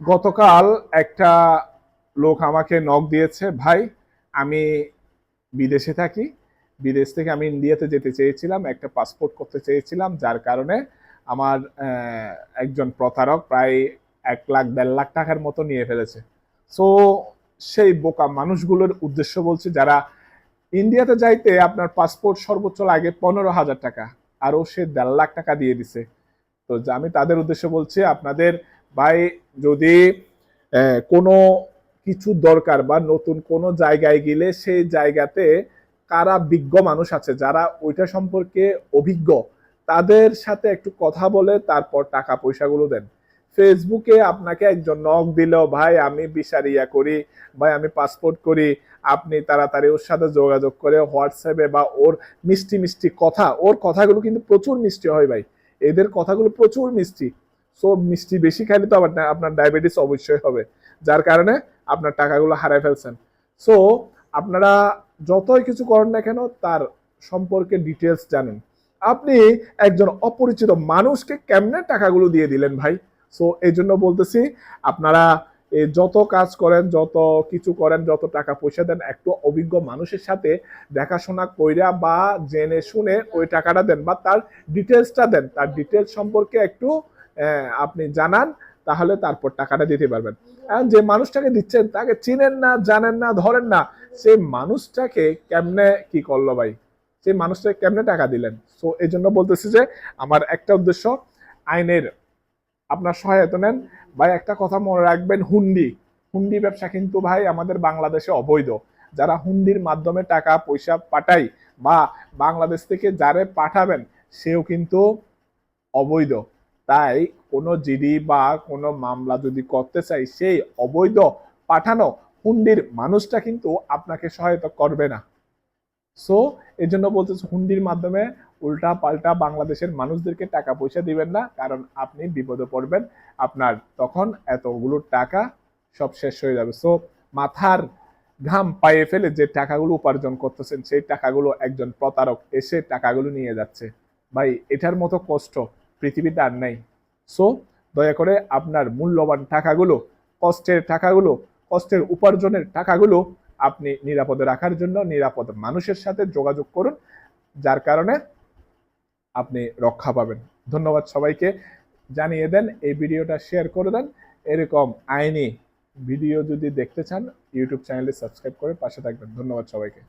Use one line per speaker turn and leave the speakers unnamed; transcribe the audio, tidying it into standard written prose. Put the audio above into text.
গতকাল একটা লোক আমাকে নক দিয়েছে, ভাই আমি বিদেশে থাকি, বিদেশ থেকে আমি ইন্ডিয়াতে যেতে চেয়েছিলাম, একটা পাসপোর্ট করতে চেয়েছিলাম, যার কারণে আমার একজন প্রতারক প্রায় 1 লাখ 1.5 লাখ টাকার মতো নিয়ে ফেলেছে। সো সেই বোকা মানুষগুলোর উদ্দেশ্য বলছি, যারা ইন্ডিয়াতে যাইতে আপনার পাসপোর্ট সর্বোচ্চ লাগে 15,000 টাকা, আরও সে 1.5 লাখ টাকা দিয়ে দিছে। তো আমি তাদের উদ্দেশ্যে বলছি, আপনাদের ভাই যদি কোনো কিছু দরকার বা নতুন কোনো জায়গায় গেলে সেই জায়গাতে কারা বিজ্ঞ মানুষ আছে যারা ওইটা সম্পর্কে অভিজ্ঞ, তাদের সাথে একটু কথা বলে তারপর টাকা পয়সাগুলো দেন। ফেসবুকে আপনাকে একজন নক দিল, ভাই আমি ভিসা করি, ভাই আমি পাসপোর্ট করি, আপনি তাড়াতাড়ি ওর সাথে যোগাযোগ করে হোয়াটসঅ্যাপে বা ওর মিষ্টি মিষ্টি কথা, ওর কথাগুলো কিন্তু প্রচুর মিষ্টি হয় ভাই, এদের কথাগুলো প্রচুর মিষ্টি। সো মিষ্টি বেশি খাইলে তো আবার আপনার ডায়াবেটিস অবশ্যই হবে, যার কারণে আপনার টাকাগুলো হারায় ফেলছেন। সো আপনারা যতই কিছু করেন না কেন তার সম্পর্কে ডিটেলস জানেন। আপনি একজন অপরিচিত মানুষকে কেমনে টাকাগুলো দিয়ে দিলেন ভাই? সো এই জন্য বলতেছি, আপনারা যত কাজ করেন, যত কিছু করেন, যত টাকা পয়সা দেন, একটু অভিজ্ঞ মানুষের সাথে দেখাশোনা কইরা বা জেনে শুনে ওই টাকাটা দেন, বা তার ডিটেলসটা দেন, তার ডিটেলস সম্পর্কে একটু আপনি জানান, তাহলে তারপর টাকাটা দিতে পারবেন। এখন যে মানুষটাকে দিচ্ছেন তাকে চিনেন না, জানেন না, ধরেন না, সেই মানুষটাকে কেমনে কি করলো ভাই? সেই মানুষটাকে কেমনে টাকা দিলেন? সো এই জন্য বলতেছি যে আমার একটা উদ্দেশ্য, আইনের আপনার সহায়তা নেন। ভাই একটা কথা মনে রাখবেন, হুন্ডি হুন্ডি ব্যবসা কিন্তু ভাই আমাদের বাংলাদেশে অবৈধ। যারা হুন্ডির মাধ্যমে টাকা পয়সা পাঠায় বা বাংলাদেশ থেকে যারে পাঠাবেন সেও কিন্তু অবৈধ। তাই কোনো জিডি বা কোনো মামলা যদি করতে চাই, সেই অবৈধ পাঠানো হুন্ডির মানুষটা কিন্তু আপনাকে সহায়তা করবে না। সো এই জন্য বলতেছি, হুন্ডির মাধ্যমে উল্টা পাল্টা বাংলাদেশের মানুষদেরকে টাকা পয়সা দিবেন না, কারণ আপনি বিপদে পড়বেন, আপনার তখন এতগুলো টাকা সব শেষ হয়ে যাবে। সো মাথার ঘাম পায়ে ফেলে যে টাকাগুলো উপার্জন করতেছেন, সেই টাকাগুলো একজন প্রতারক এসে টাকাগুলো নিয়ে যাচ্ছে। ভাই এটার মতো কষ্ট পৃথিবীতে আর নেই। সো দয়া করে আপনার মূল্যবান টাকাগুলো, কষ্টের টাকাগুলো, কষ্টের উপার্জনের টাকাগুলো আপনি নিরাপদে রাখার জন্য নিরাপদ মানুষের সাথে যোগাযোগ করুন, যার কারণে আপনি রক্ষা পাবেন। ধন্যবাদ সবাইকে। জানিয়ে দেন, এই ভিডিওটা শেয়ার করে দেন। এরকম আইনি ভিডিও যদি দেখতে চান ইউটিউব চ্যানেলে সাবস্ক্রাইব করে পাশে থাকবেন। ধন্যবাদ সবাইকে।